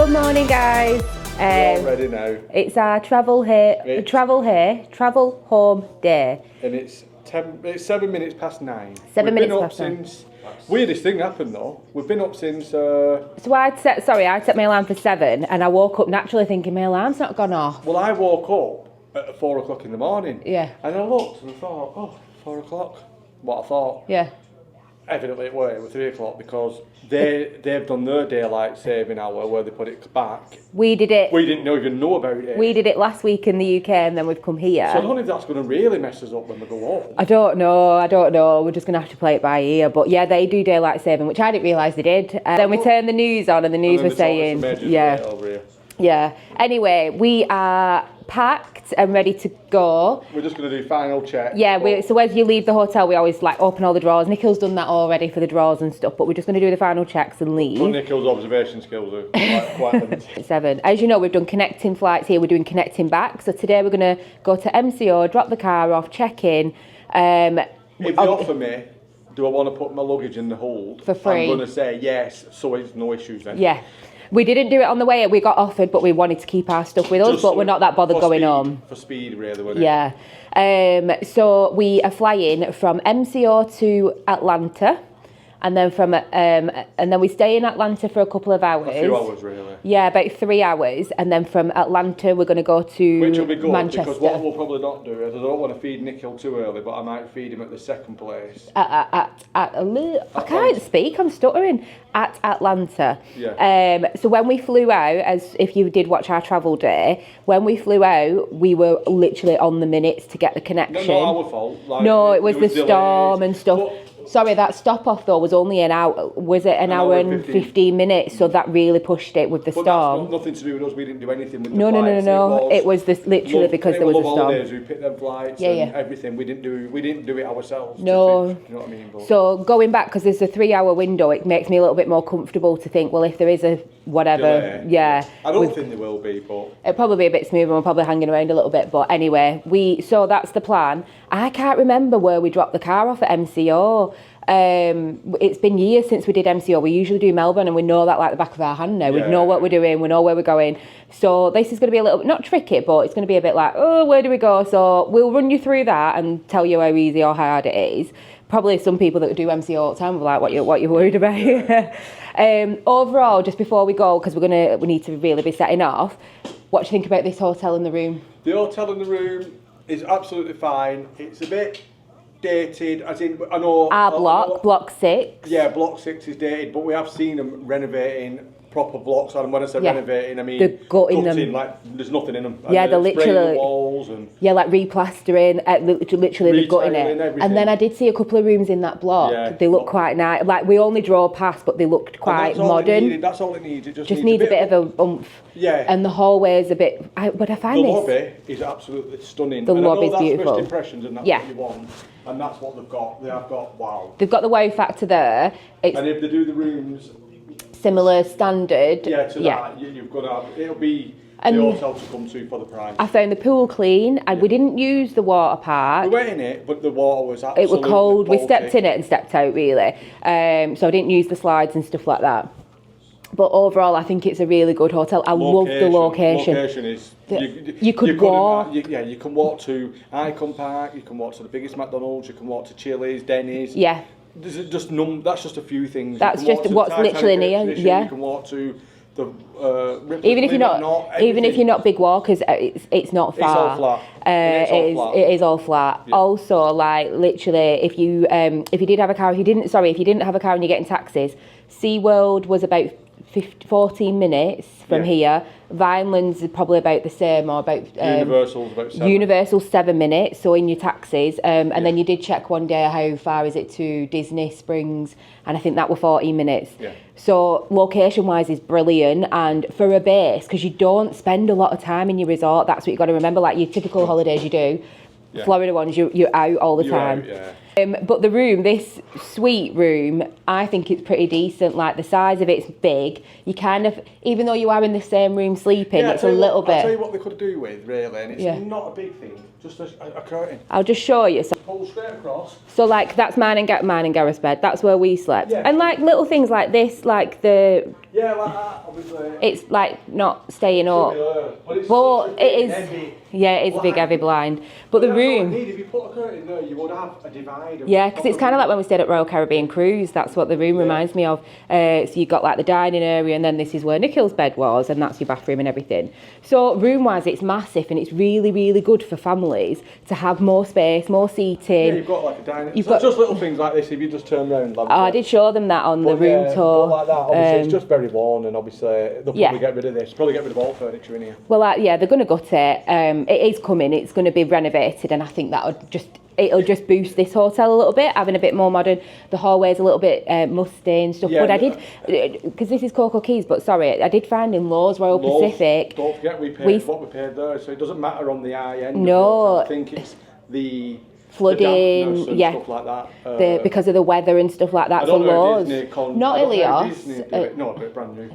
Good morning, guys. We're all ready now. It's our travel home day. And it's 7 minutes past 9. 7 minutes We've been past up 9. since... Weirdest thing happened though. We've been up since... So I'd set my alarm for 7 and I woke up naturally thinking my alarm's not gone off. Well, I woke up at 4 o'clock in the morning. Yeah. And I looked and I thought, oh, 4 o'clock. What I thought. Yeah. Evidently it was 3 o'clock because they've done their daylight saving hour where they put it back. We did it. We didn't even know about it. We did it last week in the UK and then we've come here. So I don't know if that's going to really mess us up when we go home. I don't know. We're just going to have to play it by ear. But yeah, they do daylight saving, which I didn't realise they did. Then we turned the news on and the news was saying... Yeah. Anyway, we are packed and ready to go. We're just going to do final check. Yeah, so as you leave the hotel, we always like open all the drawers. Nicole's done that already for the drawers and stuff, but we're just going to do the final checks and leave. But Nicole's observation skills are quite limited. 7. As you know, we've done connecting flights here, we're doing connecting back. So today we're going to go to MCO, drop the car off, check in. If they offer me, do I want to put my luggage in the hold? For free. I'm going to say yes, so it's no issues then. Yeah. We didn't do it on the way. We got offered, but we wanted to keep our stuff with us, Just but we're not that bothered going home. For speed, really, wasn't it? Yeah. So we are flying from MCO to Atlanta, and then we stay in Atlanta for a couple of hours. A few hours, really. Yeah, about 3 hours, and then from Atlanta we're going to go to Which will be good, Manchester. because what we'll probably not do is I don't want to feed Nicole too early, but I might feed him at the second place. I can't speak. I'm stuttering. At Atlanta. Yeah. So when we flew out, as if you did watch our travel day, when we flew out, we were literally on the minutes to get the connection. No, not our fault. Like, no, it was the storm delays. and stuff. Sorry, that stop off though was only an hour. Was it an hour and 15 minutes? So that really pushed it with the storm. That's nothing to do with us. We didn't do anything with the flights. No. It was this literally because there was a storm. Holidays, we picked them flights and everything. We didn't do it ourselves. No. You know what I mean? But so going back, because there's a 3 hour window, it makes me a little bit more comfortable to think, well, if there is a whatever, I don't think there will be, but it'll probably be a bit smoother. We're probably hanging around a little bit, but anyway, so that's the plan. I can't remember where we dropped the car off at MCO. It's been years since we did MCO. We usually do Melbourne and we know that like the back of our hand now. We know what we're doing, we know where we're going. So this is going to be a little bit, not tricky, but it's going to be a bit like, oh, where do we go? So we'll run you through that and tell you how easy or hard it is. Probably some people that do MCO all the time will be like, what you're worried about. Overall, just before we go, because we need to really be setting off, what do you think about this hotel in the room? The hotel in the room is absolutely fine. It's a bit dated, as in, I know... Block 6. Yeah, block 6 is dated, but we have seen them renovating proper blocks, and when I say renovating, I mean... They're gutting them. Like, there's nothing in them. Yeah, they're literally... the walls and... Yeah, like replastering, literally they're gutting it. Everything. And then I did see a couple of rooms in that block. Yeah, they look quite nice. Like, we only drove past, but they looked quite modern. That's all it needs. It just needs a bit of a oomph. Yeah. And the hallway is a bit... But I find the lobby is absolutely stunning. The lobby's beautiful. First impressions, and that's what you want. And that's what they've got. They have got wow. They've got the wow factor there. And if they do the rooms similar standard, that, you've got to. It'll be the hotel to come to for the price. I found the pool clean, and we didn't use the water park. We went in it, but the water was absolutely it was cold. Faulty. We stepped in it and stepped out really. So I didn't use the slides and stuff like that. But overall, I think it's a really good hotel. I love the location. Location is... You could walk. You can walk to Icon Park, you can walk to the biggest McDonald's, you can watch to Chili's, Denny's. Yeah. That's just a few things. That's just what's literally near. Yeah. You can walk to the... even if you're not big walkers, it's not far. It's all flat. It is all flat. Yeah. Also, like literally, if you did have a car, if you didn't have a car and you're getting taxis, SeaWorld was about 14 minutes from here. Vineland's is probably about the same, or about Universal's about 7. Universal's 7 minutes, so in your taxis. And then you did check one day how far is it to Disney Springs, and I think that were 14 minutes. Yeah. So location-wise is brilliant, and for a base, because you don't spend a lot of time in your resort, that's what you've got to remember, like your typical holidays you do. Yeah. Florida ones, you're out all the time. But the room, this suite room, I think it's pretty decent. Like the size of it's big. You kind of, even though you are in the same room sleeping, it's a little bit. I'll tell you what they could do with, really, and it's not a big thing, just a curtain. I'll just show you. So, pull straight across. So like that's mine and Gareth's bed. That's where we slept. Yeah. And like little things like this, like the Yeah, like that, obviously. It's like not staying up. But it is. Yeah, it is a big heavy blind. But the room. If you put a curtain there, you would have a divider. Yeah, because it's kind of like when we stayed at Royal Caribbean Cruise. That's what the room reminds me of. So you've got like the dining area, and then this is where Nikhil's bed was, and that's your bathroom and everything. So room-wise, it's massive, and it's really, really good for families to have more space, more seating. Yeah, you've got like a dining. Just little things like this. If you just turn around. I did show them that on the room tour. Like that, obviously, it's just very worn, and obviously they'll probably get rid of this. Probably get rid of all furniture in here. Well, they're going to gut it. It is coming. It's going to be renovated, and I think it'll just boost this hotel a little bit, having a bit more modern. The hallway's a little bit musty and stuff. But I did, because this is Coco Keys, but sorry, I did find in Lowe's Royal Pacific. Don't forget we paid what we paid there, so it doesn't matter on the high end. No, I think it's the flooding, stuff like that. Because of the weather and stuff like that. For Lowe's, not Ilios. No, but brand new.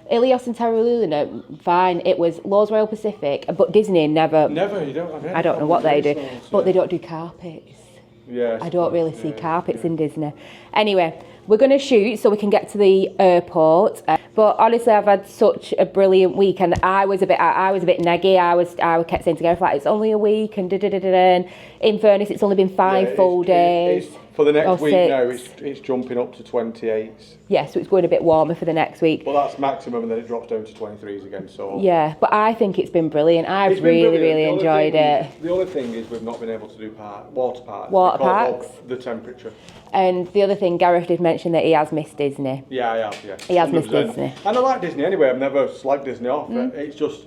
Ilios and Terraluna, fine. It was Lowe's Royal Pacific, but Disney never. Never, you don't have any. I don't know what they do, but they don't do carpets. Yeah. I don't really see carpets in Disney. Anyway, we're going to shoot so we can get to the airport. But honestly, I've had such a brilliant week, and I was a bit neggy. I kept saying to Gareth, like, it's only a week, and and in fairness, it's only been 5 full days. For the next week now, it's jumping up to 28. Yeah, so it's going a bit warmer for the next week. Well, that's maximum, and then it drops down to 23s again. So yeah, but I think it's been brilliant. I've really enjoyed it. The only thing is we've not been able to do water parks because of the temperature. And the other thing, Gareth did mention that he has missed Disney. Yeah, I have. Yeah, he has missed Disney. And I like Disney anyway. I've never slagged Disney off. It's just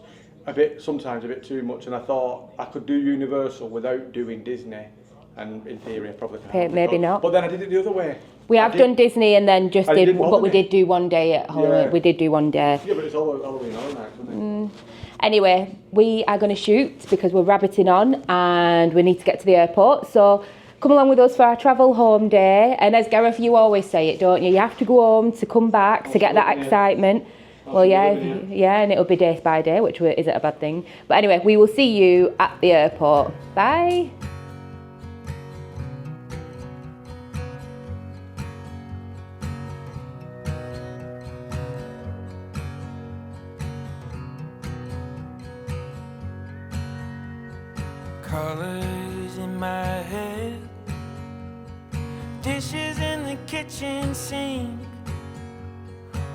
sometimes a bit too much, and I thought I could do Universal without doing Disney. And in theory, I probably can't. Maybe not. But then I did it the other way. We have done Disney and then but we did do one day at home. Yeah. We did do one day. Yeah, but it's Halloween Horror Nights, isn't it? Anyway, we are going to shoot because we're rabbiting on and we need to get to the airport. So come along with us for our travel home day. And as Gareth, you always say it, don't you? You have to go home to come back to get that excitement. Well, yeah, and it'll be day by day, which isn't a bad thing. But anyway, we will see you at the airport. Bye. Colors in my head, dishes in the kitchen sink,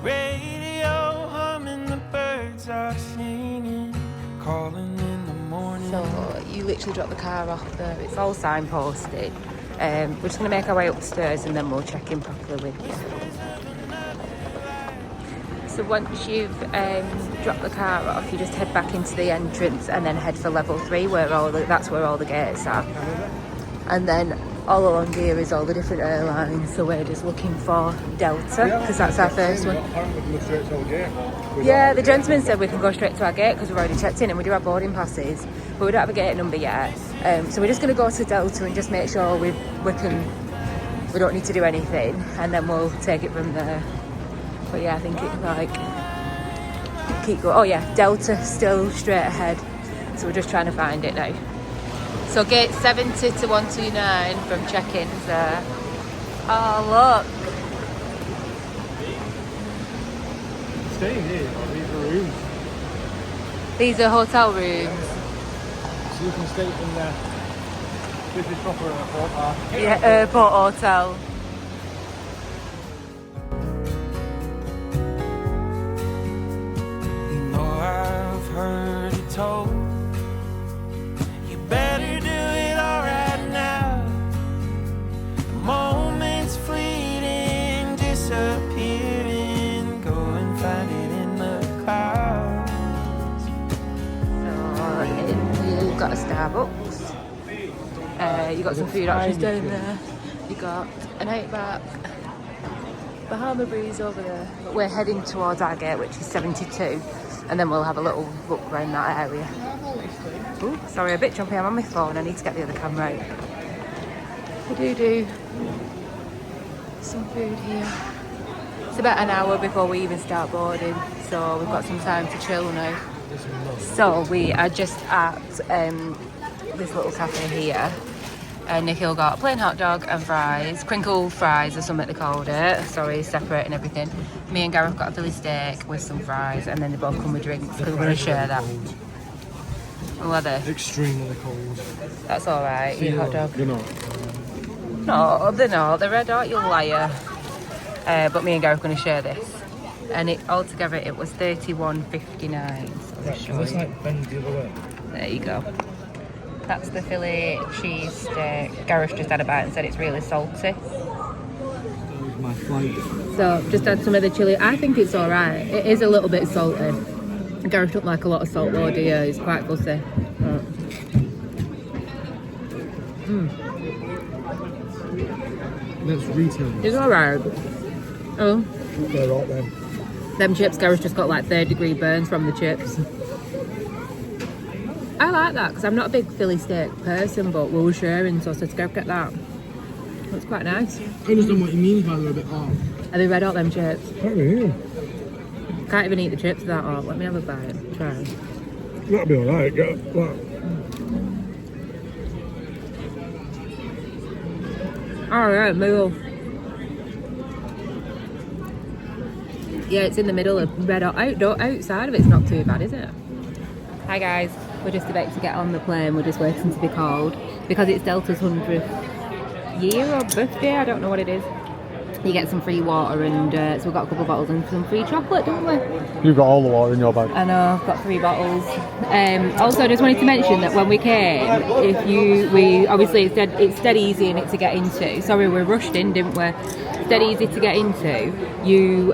radio humming, the birds are singing, calling in the morning. So you literally dropped the car off there. It's all signposted. We're just going to make our way upstairs and then we'll check in properly with you. So once you've dropped the car off, you just head back into the entrance and then head for level 3, that's where all the gates are. And then all along here is all the different airlines. So we're just looking for Delta because that's our first one. Yeah, the gentleman said we can go straight to our gate because we've already checked in and we do have boarding passes, but we don't have a gate number yet. So we're just going to go to Delta and just make sure we don't need to do anything, and then we'll take it from there. But yeah, I think it's like keep going. Oh yeah, Delta still straight ahead. So we're just trying to find it now. So gate 70 to 129 from check-ins there. Oh look. Staying here, these are rooms. These are hotel rooms. So you can stay in there. This is proper airport park. Yeah, airport hotel. I've heard it told, you better do it all right now. Moments fleeting, disappearing, go and find it in the clouds. So you've got a Starbucks. You got some food options down there. You got an Outback, Bahama Breeze over there. But we're heading towards our gate, which is 72. And then we'll have a little look around that area. Ooh, sorry, a bit jumpy. I'm on my phone. I need to get the other camera out. We do some food here. It's about an hour before we even start boarding, so we've got some time to chill now. So we are just at this little cafe here. Nikhil got a plain hot dog and fries, crinkle fries or something they called it. Sorry, separate and everything. Me and Gareth got a Philly steak with some fries, and then they both come with drinks because we're going to share that. Oh, are they? Extremely cold. That's all right. Your hot dog. You're not. No, they're not. They're red hot, you liar. But me and Gareth are going to share this. And it altogether it was $31.59. So Let's like bend the other way. there you go. That's the Philly cheese steak. Gareth just had a bite and said it's really salty. My flight. So just had some of the chilli. I think it's all right. It is a little bit salty. Gareth don't like a lot of salt though, do you? He's quite fussy. That's retail. It's all right. Oh, They're right then. them chips, Gareth just got like 3rd-degree burns from the chips. I like that because I'm not a big Philly steak person, but we were sharing, so I said to Gareth, get that. It's quite nice. I understand what you mean by they're a bit hot. Are they red hot, them chips? Can't really. Can't even eat the chips that hot. Let me have a bite. Try. That'll be alright. Get that. Alright, middle. Yeah, it's in the middle of red hot. Outside of it's not too bad, is it? Hi guys, we're just about to get on the plane. We're just waiting to be called because it's Delta's 100th year or birthday. I don't know what it is. You get some free water and so we've got a couple of bottles and some free chocolate, don't we? You've got all the water in your bag. I know, I've got 3 bottles. Also, I just wanted to mention that when we came, obviously it's dead easy in it to get into. Sorry, we rushed in, didn't we? It's dead easy to get into. You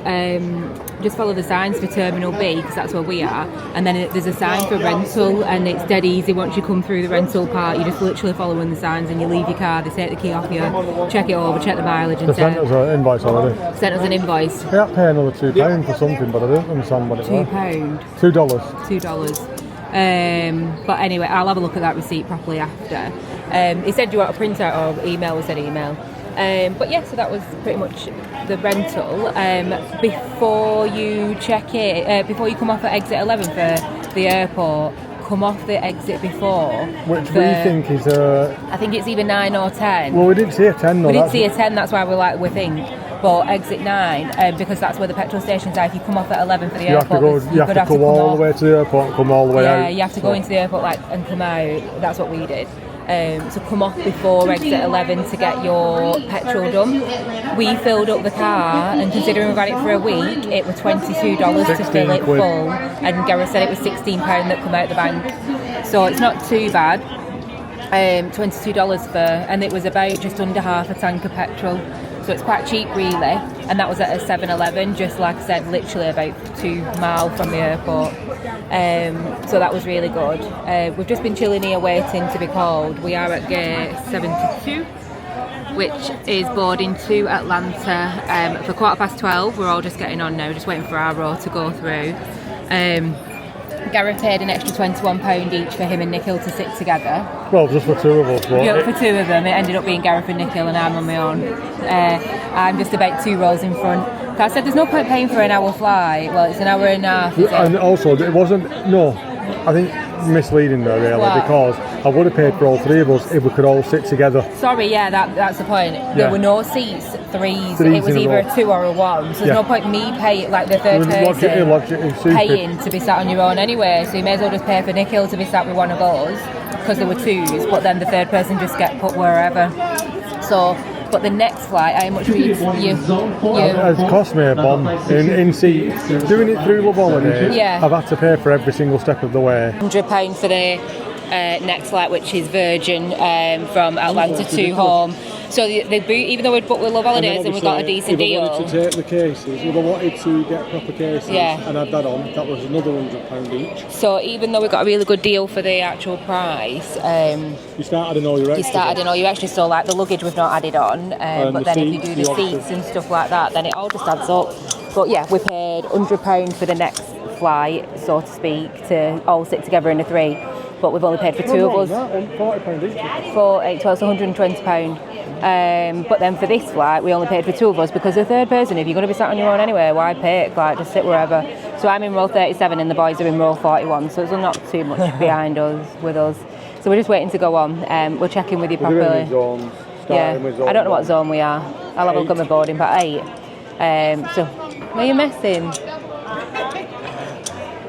just follow the signs for Terminal B because that's where we are, and then there's a sign for rental, and it's dead easy once you come through the rental part. You're just literally following the signs, and you leave your car. They take the key off you, check it over, check the mileage, and They sent us an invoice already. sent us an invoice. We had to pay another £2 for something, but I don't understand what it was. £2. But anyway, I'll have a look at that receipt properly after. He said, do you want a printout or email? We said email. But yeah, so that was pretty much the rental. Before you check it, before you come off at exit 11 for the airport, come off the exit before. Which we think is I think it's either 9 or 10. well, we didn't see a 10 though. We didn't see a 10, that's why we're like, we think. But exit 9, because that's where the petrol stations are. If you come off at 11 for the airport, you have to come all the way to the airport and come all the way out. Yeah, you have to go into the airport and come out. That's what we did. So come off before exit 11 to get your petrol done. We filled up the car, and considering we've had it for a week, it was $22 to fill it full, and Gareth said it was £16 that come out the bank. So it's not too bad. $22 for, and it was about just under half a tank of petrol. So it's quite cheap really, and that was at a 7-Eleven, just like I said, literally about 2 miles from the airport. So that was really good. We've just been chilling here waiting to be called. We are at gate 72, which is boarding to Atlanta for 12:15. We're all just getting on now, just waiting for our row to go through. Gareth paid an extra £21 each for him and Nikhil to sit together. Well, just for 2 of us. Yeah, for 2 of them. It ended up being Gareth and Nikhil, and I'm on my own. I'm just about 2 rows in front. I said there's no point paying for an hour flight. Well, it's an hour and a half. And also, it wasn't, I think misleading though really, What? because I would have paid for all 3 of us if we could all sit together. Sorry, yeah, that's the point. There were no seats, threes. Threes It was in a either row. a 2 or a 1. So there's no point me paying, like the third Logically person, stupid. paying to be sat on your own anyway. So you may as well just pay for Nikhil to be sat with one of us, because there were 2s, but then the third person just get put wherever. So, but the next flight, how much were you? It's cost me a bomb in seats. Doing it through Love Holidays, Yeah. I've had to pay for every single step of the way. £100 for the next flight, which is Virgin from Atlanta to home. So even though we'd booked with Love Holidays and we got a decent deal. If I wanted to take the cases, if I wanted to get proper cases and add that on, that was another £100 each. So even though we got a really good deal for the actual price, You started in all your extras. so like the luggage we've not added on, but the then if you seats, do the the extras. seats and stuff like that, then it all just adds up. But yeah, we paid £100 for the next flight, so to speak, to all sit together in a 3. But we've only paid for 2 of us. £40 each. For 8, 12, so £120. But then for this flight, we only paid for 2 of us because the third person, if you're going to be sat on your own anyway, why pick? Like, just sit wherever. So I'm in row 37 and the boys are in row 41, so it's not too much behind us with us. So we're just waiting to go on. We'll check in with you We're doing properly. the zones. Yeah, Starting with zone I don't know what 1. zone we are. I'll have a look at my boarding, but 8. So, what are you missing?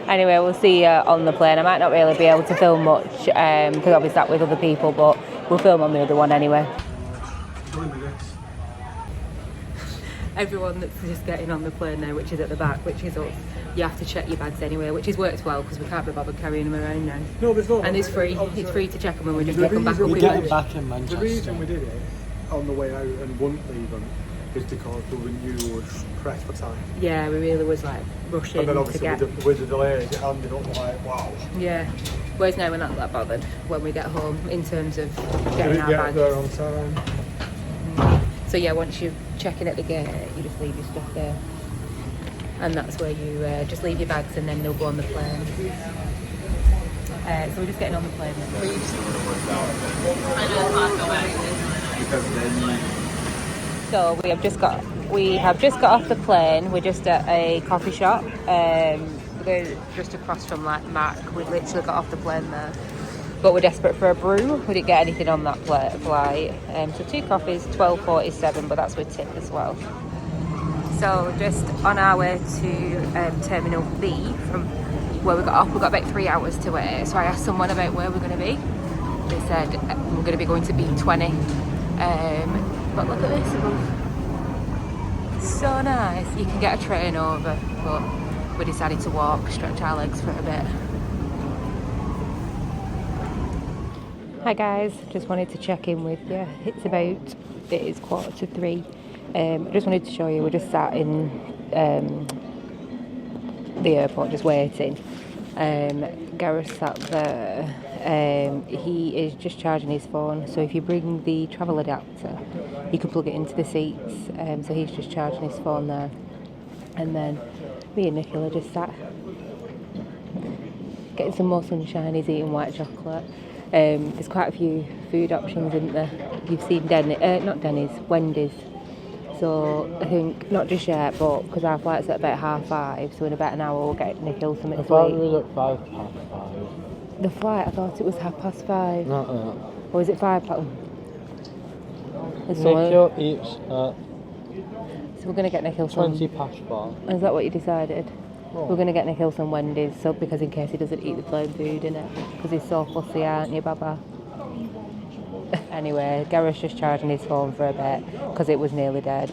Anyway, we'll see you on the plane. I might not really be able to film much because I'll be sat with other people, but we'll film on the other one anyway. Everyone that's just getting on the plane now, which is at the back, which is us, you have to check your bags anyway, which has worked well because we can't be bothered carrying them around now. No, before. And it's free. It's free to check them when we just get them back up. We We get went- back in The Manchester. reason we did it on the way out and wouldn't leave them is because we knew we were pressed for time. Yeah, we really was like rushing And then to obviously get. with the delays, it ended up like, wow. Yeah. Whereas now we're not that bothered when we get home in terms of We getting didn't our get bags. there on time. So yeah, once you check in at the gate, you just leave your stuff there. And that's where you just leave your bags and then they'll go on the plane. So we're just getting on the plane now. So we have just got off the plane. We're just at a coffee shop. We're just across from like Mac. We literally got off the plane there. But we're desperate for a brew. We didn't get anything on that flight. So 2 coffees, $12.47, but that's with tip as well. So just on our way to Terminal B from where we got off. We've got about 3 hours to wait. So I asked someone about where we're going to be. They said we're going to be going to B20. But look at this above. So nice. You can get a train over, but we decided to walk, stretch our legs for a bit. Hi guys, just wanted to check in with you. It is 2:45. I just wanted to show you, we're just sat in the airport just waiting. Gareth sat there. He is just charging his phone, so if you bring the travel adapter you can plug it into the seats. So he's just charging his phone there, and then me and Nicola just sat getting some more sunshine. He's eating white chocolate. There's quite a few food options, isn't there? You've seen Wendy's. So I think not just yet, but because our flight's at about 5:30, so in about an hour we'll get Nicola something I to thought it eat. was at 5:30. The flight, I thought it was 5:30. Not that. Or is it 5 past? Nikhil eats at So we're going to get Nikhil some... 4:20. Is that what you decided? Oh. We're going to get Nikhil some Wendy's, so because in case he doesn't eat the plain food, innit? Because he's so fussy, aren't you, Baba? Anyway, Gareth's just charging his phone for a bit because it was nearly dead.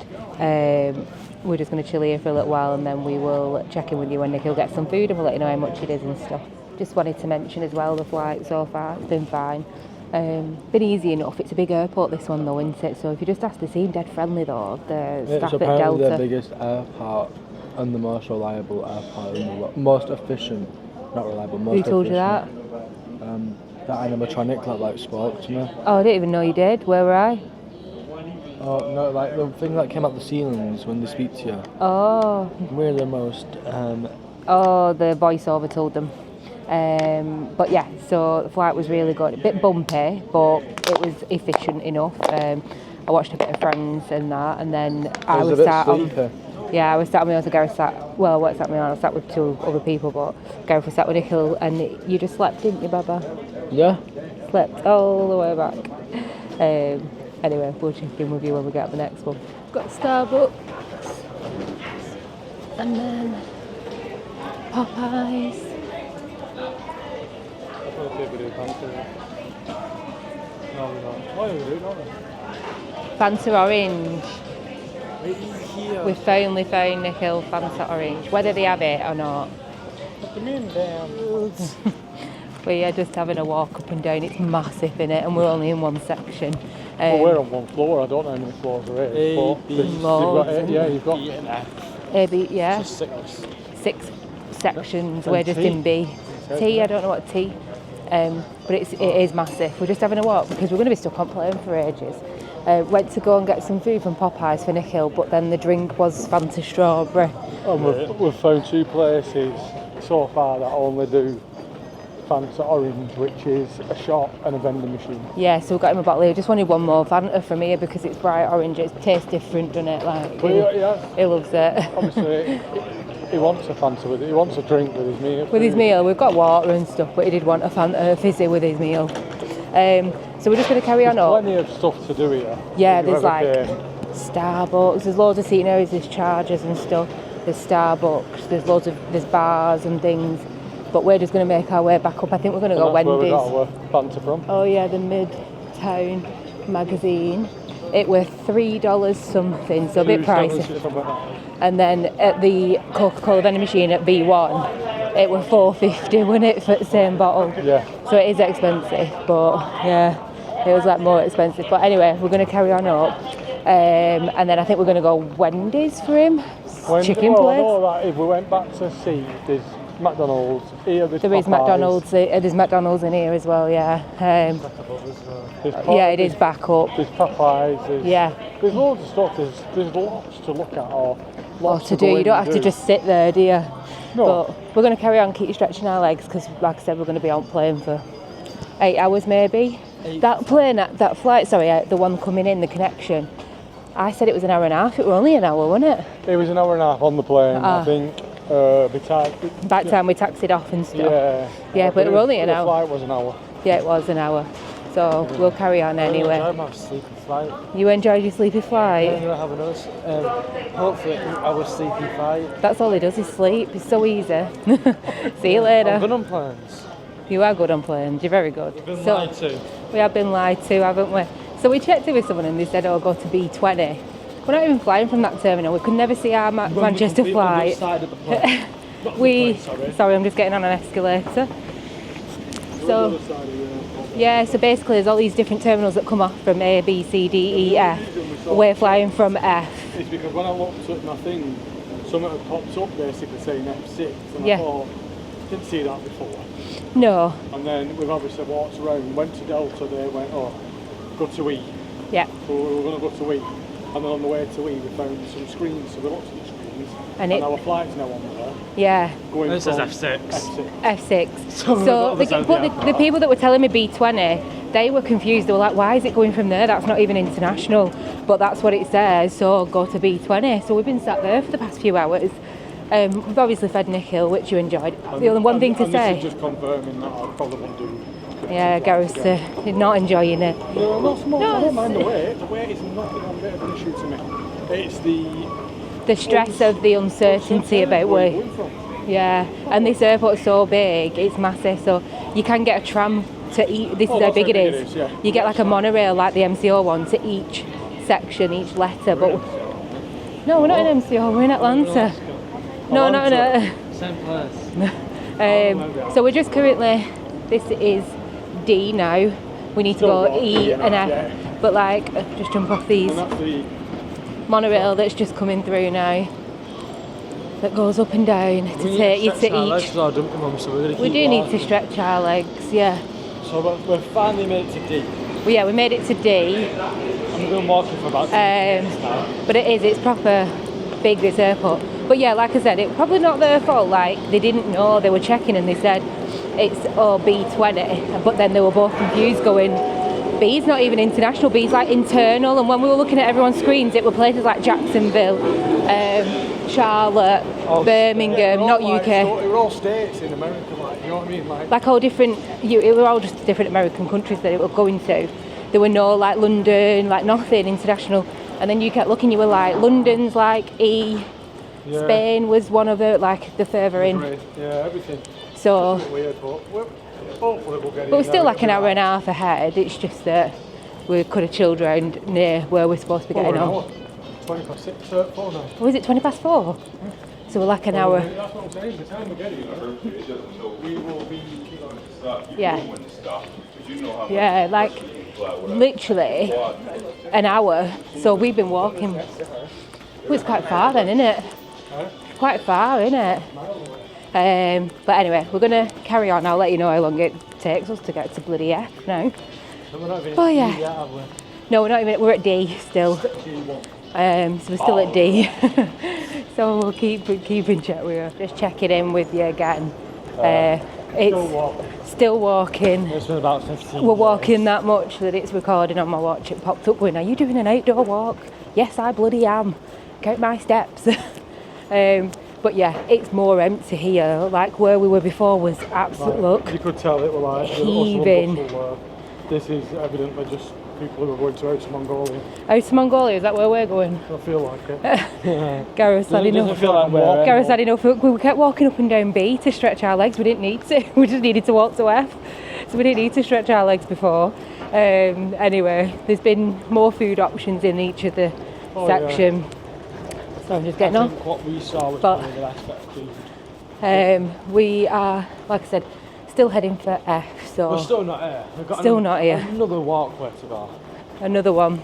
We're just going to chill here for a little while and then we will check in with you when Nikhil gets some food and we'll let you know how much it is and stuff. Just wanted to mention as well the flight so far, it's been fine. Been easy enough. It's a big airport this one though, isn't it? So if you just ask, they seem dead friendly though, the staff It's at apparently Delta. the biggest airport and the most reliable airport in the world. Most efficient, not reliable, most Who told you that? efficient. The animatronic that spoke to me. Oh, I didn't even know you did. Where were I? Oh no, like the thing that came out the ceilings when they speak to you. Oh. We're the most Oh, the voiceover told them. But yeah, so the flight was really good. A bit bumpy, but it was efficient enough. I watched a bit of Friends and that, and then I was a bit sat sleepy. on. Yeah, I was sat on my own, so Gareth sat. Well, what sat me on? I sat with 2 other people, but Gareth was sat with Nikhil, and you just slept, didn't you, Baba? Yeah. Slept all the way back. Anyway, we'll check in with you when we get the next one. Got Starbucks, and then Popeyes. Fanta orange. We finally found Nikhil Fanta orange, whether they have it or not. We're just having a walk up and down. It's massive in it, and we're only in one section. Well, we're on one floor. I don't know how many floors there is. But you've got it. Yeah, you've got. A, B, yeah. 6. 6 sections. And We're just T. in B. T, I don't know what T. But it is massive. We're just having a walk because we're going to be stuck on plane for ages. Went to go and get some food from Popeyes for Nikhil, but then the drink was Fanta strawberry. And we've found 2 places so far that only do Fanta orange, which is a shop and a vending machine. Yeah, so we got him a bottle here. Just wanted one more Fanta from here because it's bright orange. It tastes different, doesn't it? Like he loves it. Obviously, he wants a Fanta with it. He wants a drink with his meal. With his meal, we've got water and stuff, but he did want a Fanta fizzy with his meal. So we're just going to carry on up. Plenty of stuff to do here. Yeah, if you there's ever like came. Starbucks, there's loads of seating areas, there's chargers and stuff, there's Starbucks, there's bars and things, but we're just going to make our way back up. I think we're going to go That's where we Wendy's. got our banter from. Oh yeah, the Midtown magazine. It was $3 something, so a bit pricey. And then at the Coca-Cola vending machine at B1, it was $4.50, wasn't it, for the same bottle? Yeah. So it is expensive, but yeah, it was like more expensive. But anyway, we're going to carry on up, and then I think we're going to go Wendy's for him, chicken place. No, right, if we went back to see, there's McDonald's here. There is McDonald's. There's McDonald's in here as well. Yeah. Yeah, it is back up. There's Popeyes. There's loads of stuff. There's lots to look at or lots to do. You don't have to just sit there, do you? No. But we're going to carry on, keep stretching our legs because, like I said, we're going to be on plane for 8 hours maybe. That flight, the one coming in, the connection. I said it was an hour and a half. It was only an hour, wasn't it? It was an hour and a half on the plane. I think. Back time we taxied off and stuff. Yeah, but it was only an hour. The flight was an hour. Yeah, it was an hour. So we'll carry on anyway. I enjoyed my sleepy flight. You enjoyed your sleepy flight? I'm going to have another, hopefully our sleepy flight. That's all he does is sleep. It's so easy. See you later. I'm good on planes. You are good on planes. You're very good. We've been lied to. We have been lied to, haven't we? So we checked in with someone and they said, oh, go to B20. We're not even flying from that terminal. We could never see our Manchester flight. Sorry, I'm just getting on an escalator. So, yeah, so basically there's all these different terminals that come off from A, B, C, D, E, F. We're flying from F. It's because when I looked at my thing, something had popped up basically saying F6, and Yeah. I thought, didn't see that before. No. And then we've obviously walked around, went to Delta, they went, oh, go to E. Yeah. So we were going to go to E. And then on the way to E, we found some screens, so we looked at the screens, and our flight's now on there. Yeah. Going This is from F6. F6. So the people that were telling me B20, they were confused. They were like, why is it going from there? That's not even international. But that's what it says, so go to B20. So we've been sat there for the past few hours. We've obviously fed Nikhil, which you enjoyed. The only one thing to say. This is just confirming that I probably won't do. Yeah, Gareth's not enjoying it. No, not so much. I don't mind the weight. The weight is not a bit of an issue to me. It's the stress of the uncertainty about where. Yeah, and this airport's so big, it's massive, so you can get a tram to each. This is how big it is. Yeah. You get like a monorail, like the MCO one, to each section, each letter. But no, we're not in MCO. We're in Atlanta. No, not in a. Same place. So we're just currently. This is D now. We need to go E and F, but like just jump off these monorail that's just coming through now. That goes up and down to take you to each. We do need to stretch our legs, yeah. So we've finally made it to D. Well, yeah, we made it to D. I'm going walking for about 2 minutes now. But it's proper big, this airport. But yeah, like I said, it's probably not their fault. Like they didn't know, they were checking and they said it's B20, but then they were both confused going, B's not even international, B's like internal. And when we were looking at everyone's screens, it were places like Jacksonville, Charlotte, Birmingham, not UK. It were all states in America, like, you know what I mean? Like all different, it were all just different American countries that it were going to. There were no like London, like nothing international. And then you kept looking, you were like, London's like E, Spain was one of it, like the further in. Yeah, everything. So, weird, but hopefully we'll get it. But we're still like an hour and a half ahead. It's just that we could have chilled around near where we're supposed to be getting on. 20 past 6, 4 now. Oh, is it 20 past 4? So we're like an hour. That's what I'm saying. By the time we get here, we will be. Yeah, like literally an hour. So we've been walking. Well, it's quite far then, isn't it? Quite far, isn't it? But anyway, we're going to carry on. I'll let you know how long it takes us to get to bloody F now. Oh yeah. No, we're not even. We're at D still. So we're still at D. So we'll keep in check with you. Just checking in with you again. It's still walking. It's been about 15 We're walking that much that it's recording on my watch. It popped up going, are you doing an outdoor walk? Yes, I bloody am. Count my steps. But yeah, it's more empty here. Like where we were before was absolute, look. You could tell it was like heaving. This is evidently just people who are going to Outer Mongolia. Outer Mongolia, is that where we're going? I feel like it. Gareth said Doesn't enough. feel like we're Gareth said enough. We kept walking up and down B to stretch our legs. We didn't need to. We just needed to walk to F. So we didn't need to stretch our legs before. Anyway, there's been more food options in each of the section. Yeah. So I'm just getting on. What we saw was probably the best bit of food. We are, like I said, still heading for F. So we're still not here. We've got still not here. Another walkway to go. Another one.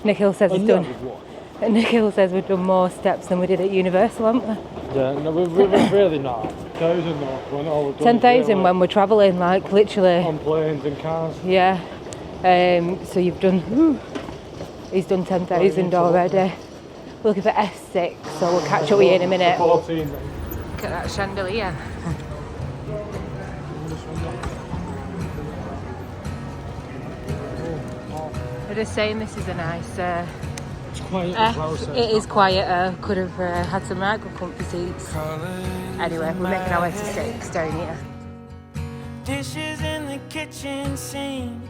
Nikhil says he's done. One. Nikhil says we've done more steps than we did at Universal, haven't we? Yeah, no, we've really not. 1,000 though. When all we've done 10,000 when we're travelling, like literally. On planes and cars. Yeah. So you've done. He's done 10,000 already. We're looking for S6, so we'll catch up with you in a minute. 14. Look at that chandelier. We're just saying this is a nice. It's quiet as well, so it is quieter. Could have had some right good comfy seats. Anyway, we're making our way to 6 down here. Dishes in the kitchen sink,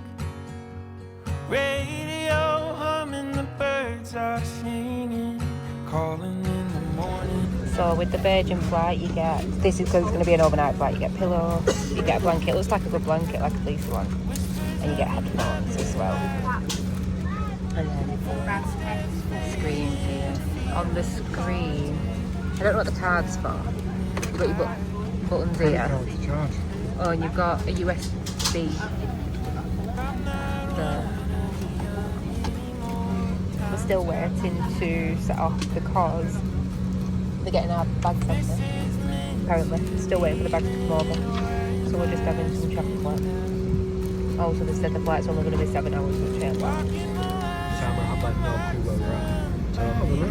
radio humming, the birds are singing, calling in the morning. So with the Virgin flight, you get, this is because it's going to be an overnight flight, you get pillows, you get a blanket, it looks like a good blanket, like a fleece one, and you get headphones as well. And then screen here. On the screen, I don't know what the card's for. You've got your buttons here. Oh, and you've got a USB there. We're still waiting to set off because they're getting our bag centre. Apparently, still waiting for the bags to come over. So we're just having some traffic work. Also, they said the flight's only going to be 7 hours, which ain't long. I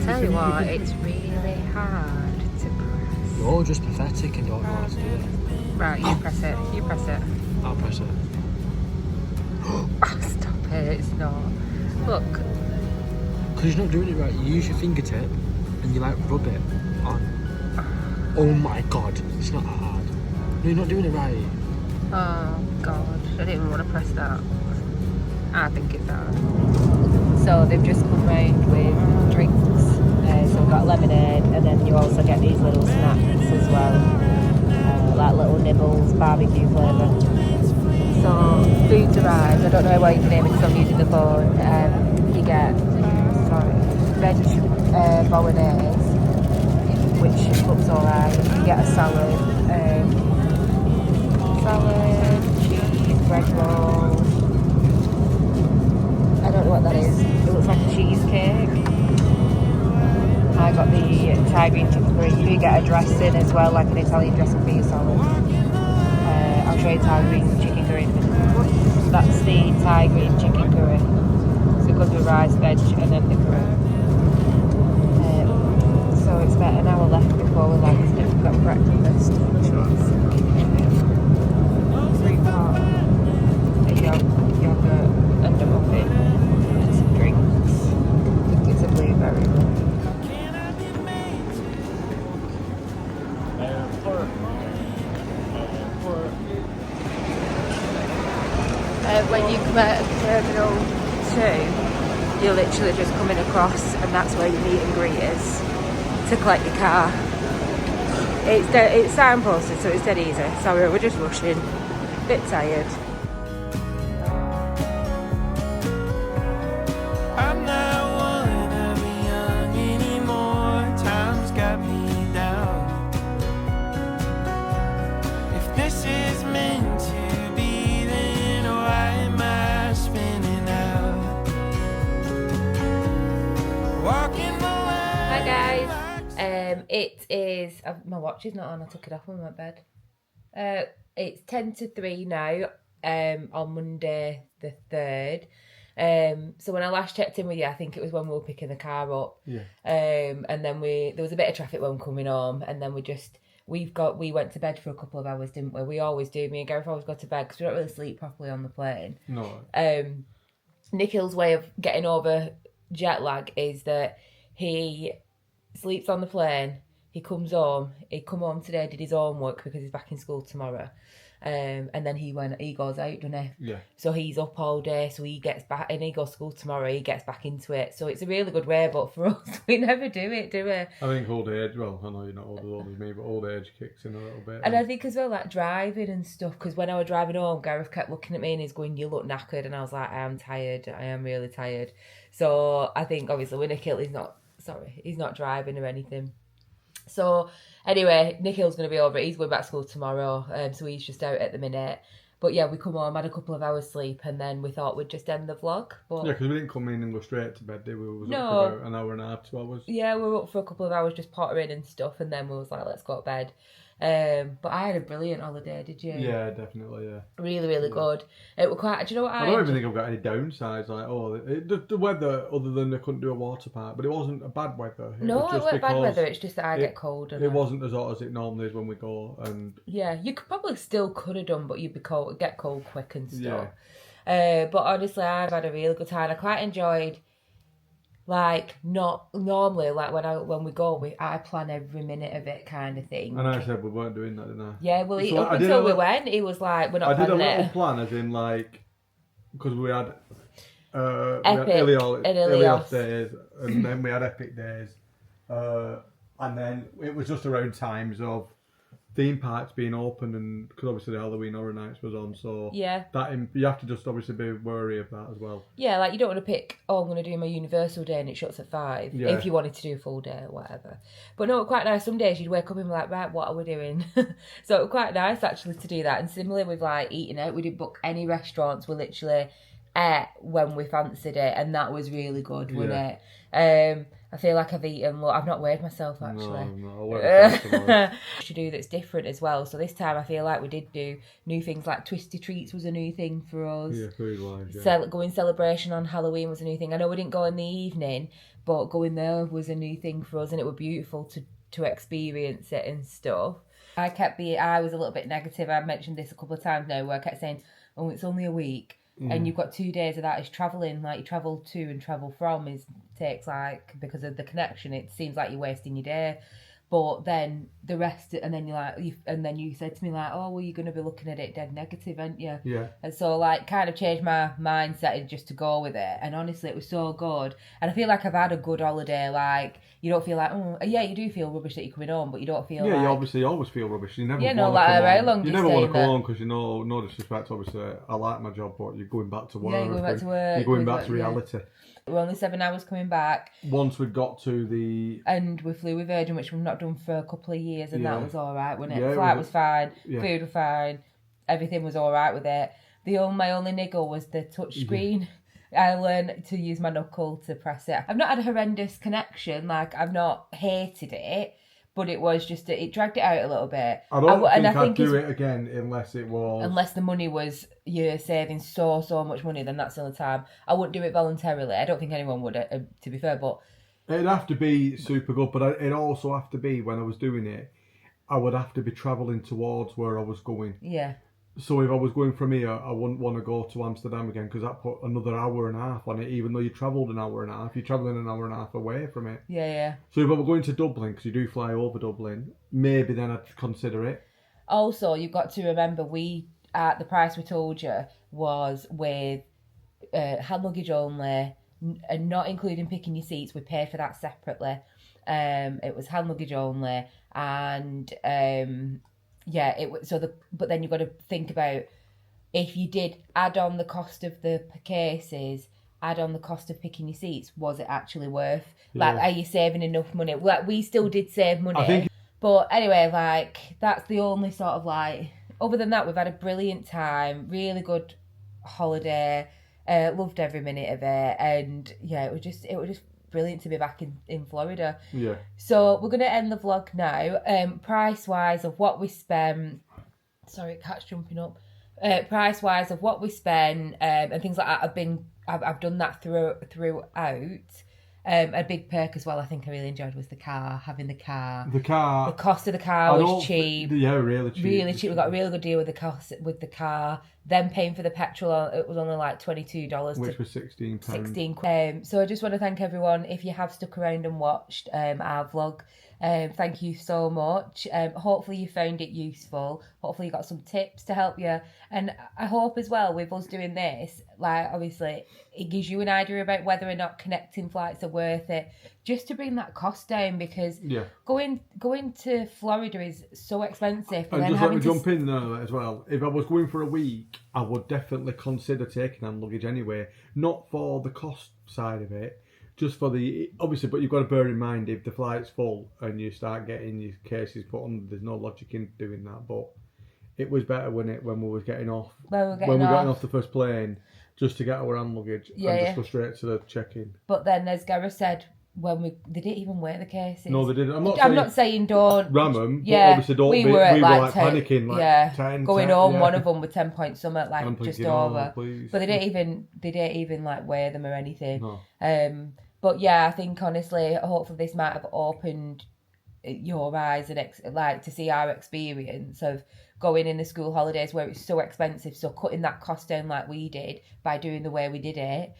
tell you what, it's really hard to press. You're just pathetic and don't know how to do it. Right, you press it. You press it. I'll press it. Oh, stop it, it's not. Look. Because you're not doing it right. You use your fingertip and you like rub it on. Oh my god, it's not hard. No, you're not doing it right. Oh god, I didn't even want to press that. I think it's hard. So they've just come round with drinks. So we've got lemonade, and then you also get these little snacks as well, like little nibbles, barbecue flavour. So food's arrived. I don't know why you can hear me because I'm using the phone. You get veg bolognese, which looks alright. You get a salad, cheese, bread roll. I don't know what that is. It looks like a cheesecake. I got the Thai green chicken curry. You get a dressing as well, like an Italian dressing for your salad. I'll show you Thai green chicken curry in a minute. That's the Thai green chicken curry. So it goes with rice, veg, and then the curry. So it's about an hour left before we land. We've got breakfast, which is 3-part yogurt and a muffin and some drinks. I think it's a blueberry one. When you come out of Terminal 2, you're literally just coming across, and that's where your meet and greet is to collect your car. It's signposted, so it's dead easy. Sorry, we're just rushing. Bit tired. I'm not wanna be young anymore. Time's got me down. If this is meant to be, then why am I spinning out? Walking the line. Hi guys. It is. My watch is not on. I took it off when I went to bed. It's 10 to 3 now. On Monday the 3rd. So when I last checked in with you, I think it was when we were picking the car up. Yeah. And then there was a bit of traffic when coming home, and then we went to bed for a couple of hours, didn't we? We always do. Me and Gareth always go to bed because we don't really sleep properly on the plane. No. Nikhil's way of getting over jet lag is that he sleeps on the plane. he comes home. He come home today, did his homework because he's back in school tomorrow. And then he goes out, doesn't he? Yeah. So he's up all day, so he gets back, and he goes to school tomorrow, he gets back into it. So it's a really good way, but for us, we never do it, do we? I think old age, well, I know you're not old as me, but old age kicks in a little bit. And I think as well, like driving and stuff, because when I was driving home, Gareth kept looking at me and he's going, "You look knackered," and I was like, "I am tired, I am really tired." So I think obviously with Nikhil, he's not driving or anything. So anyway, Nikhil's going to be over it. He's going back to school tomorrow, so he's just out at the minute. But yeah, we come home, had a couple of hours sleep, and then we thought we'd just end the vlog. But yeah, because we didn't come in and go straight to bed, did we? We was No. up for about an hour and a half, 2 hours. yeah, we were up for a couple of hours just pottering and stuff, and then we was like, let's go to bed. But I had a brilliant holiday, did you? Yeah, definitely, yeah. Really, really good. It was quite, do you know what I don't even think I've got any downsides. Like, the weather, other than they couldn't do a water park, but it wasn't a bad weather. No, was it just wasn't bad because weather, it's just that I get cold. And It wasn't as hot as it normally is when we go, and yeah, you could probably still could have done, but you'd be cold, get cold quick and stuff. Yeah. But honestly, I've had a really good time. I quite enjoyed, like, not normally, like when we go, I plan every minute of it, kind of thing. and I said we weren't doing that, didn't I? Yeah, well, So up I did until a we li- went, he was like, we're not I did a planning little it. plan, as in like, because we had Epic and Ilios Ilios. days, and then we had epic days, and then it was just around times of theme parks being open, and because obviously the Halloween Horror Nights was on, so Yeah. you have to just obviously be wary of that as well. Yeah, like you don't want to pick, I'm going to do my Universal day and it shuts at 5, Yeah. if you wanted to do a full day or whatever. But no, quite nice. Some days you'd wake up and be like, right, what are we doing? So it was quite nice actually to do that. And similarly with like eating out, we didn't book any restaurants. We literally ate when we fancied it, and that was really good, wasn't it? I feel like I've eaten, I've not weighed myself actually. No, I'll wear it tomorrow. To do that's different as well. So this time I feel like we did do new things, like Twisty Treats was a new thing for us. Yeah, food wise, yeah. Going celebration on Halloween was a new thing. I know we didn't go in the evening, but going there was a new thing for us, and it was beautiful to experience it and stuff. I was a little bit negative. I've mentioned this a couple of times now, where I kept saying, "Oh, it's only a week." And you've got 2 days of that is travelling, like you travel to and travel from takes like, because of the connection, it seems like you're wasting your day. But then the rest, and then you said to me like, "Oh, well, you're going to be looking at it dead negative, aren't you?" Yeah. And so like kind of changed my mindset and just to go with it. And honestly, it was so good. And I feel like I've had a good holiday. Like you don't feel like, oh yeah, you do feel rubbish that you're coming home, but you don't feel Yeah, like... you obviously always feel rubbish. You never Yeah, want no, to like, come how home. long do You you never stay want to there? come home because no disrespect, obviously, I like my job, but you're going back to work. Yeah, you're going back to work. You're going back to yeah. reality. We're only 7 hours coming back. Once we got to the... And we flew with Virgin, which we've not done for a couple of years, and that Yeah. was all right, wasn't it? Yeah, it Flight was- was fine, yeah. food was fine, everything was all right with it. My only niggle was the touch screen. I learned to use my knuckle to press it. I've not had a horrendous connection, like I've not hated it, but it was just it dragged it out a little bit. I don't think I'd it's- do it again unless it was... Unless the money was, you're saving so much money, then that's the only time. I wouldn't do it voluntarily. I don't think anyone would, to be fair, but... It'd have to be super good, but it'd also have to be, when I was doing it, I would have to be travelling towards where I was going. Yeah. So if I was going from here, I wouldn't want to go to Amsterdam again, because that put another hour and a half on it, even though you travelled an hour and a half. You're travelling an hour and a half away from it. Yeah. So if I were going to Dublin, because you do fly over Dublin, maybe then I'd consider it. Also, you've got to remember, the price we told you was with hand luggage only, and not including picking your seats. We paid for that separately. It was hand luggage only, and it was but then you've got to think about, if you did add on the cost of the cases, add on the cost of picking your seats, was it actually worth? Like, are you saving enough money? Like, we still did save money. I think... But anyway, like, that's the only sort of like... Other than that, we've had a brilliant time. Really good holiday. Loved every minute of it. And yeah, it was just brilliant to be back in Florida. Yeah. So we're going to end the vlog now. Price-wise of what we spent... Sorry, cat's jumping up. Price-wise of what we spent and things like that. I've done that throughout. A big perk as well, I think I really enjoyed, was having the car. The cost of the car was cheap. Yeah, really cheap. Really cheap. We got a really good deal with the car. Then paying for the petrol, it was only like $22. Which was £16. £16. So I just want to thank everyone if you have stuck around and watched our vlog. Thank you so much. Hopefully you found it useful. Hopefully you got some tips to help you. And I hope as well with us doing this, like obviously it gives you an idea about whether or not connecting flights are worth it, just to bring that cost down, because going to Florida is so expensive. And just let me jump in there as well. If I was going for a week, I would definitely consider taking hand luggage anyway. Not for the cost side of it, just for the, obviously, but you've got to bear in mind if the flight's full and you start getting your cases put on, there's no logic in doing that. But it was better when we were getting off. When we were getting off the first plane, just to get our hand luggage and just go straight to the check-in. But then, as Gareth said, they didn't even wear the cases. No, they didn't. I'm not saying don't ram them, but obviously don't. We were like panicking, like 10, going 10, home. One of them with 10 points summit, like I'm just thinking, over. Please. But they didn't even like wear them or anything. No. But yeah, I think honestly, hopefully this might have opened your eyes and like to see our experience of going in the school holidays where it's so expensive. So cutting that cost down like we did by doing the way we did it,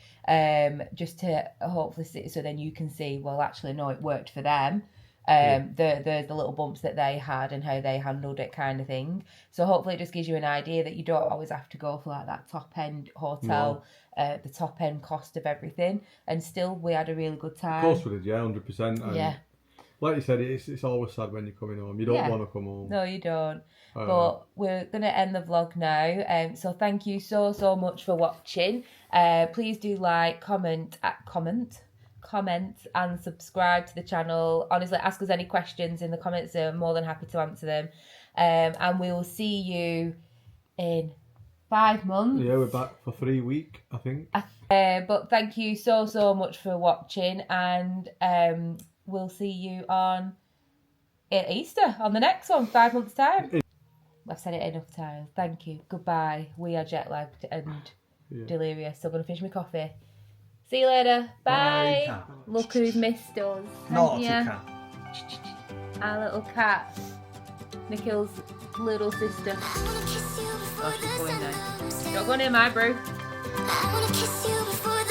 just to hopefully see, so then you can see, well, actually, no, it worked for them. The little bumps that they had and how they handled it, kind of thing. So hopefully it just gives you an idea that you don't always have to go for like that top end hotel, the top end cost of everything. And still, we had a really good time. Of course we did, 100%. Yeah. Like you said, it's always sad when you're coming home. You don't want to come home. No, you don't. But we're going to end the vlog now. So thank you so much for watching. Please do like, comment, and subscribe to the channel. Honestly, ask us any questions in the comments. We're more than happy to answer them. And we will see you in 5 months. Yeah, we're back for 3 weeks, I think. But thank you so much for watching, and we'll see you on Easter on the next one, 5 months' time. I've said it enough times. Thank you. Goodbye. We are jet lagged and delirious. So I'm going to finish my coffee. See you later. Bye. Bye. Look who's missed us. Naughty Tanya, cat. our little cat. Nikhil's little sister. Oh, she's going now. Don't go near my brew. I wanna kiss you before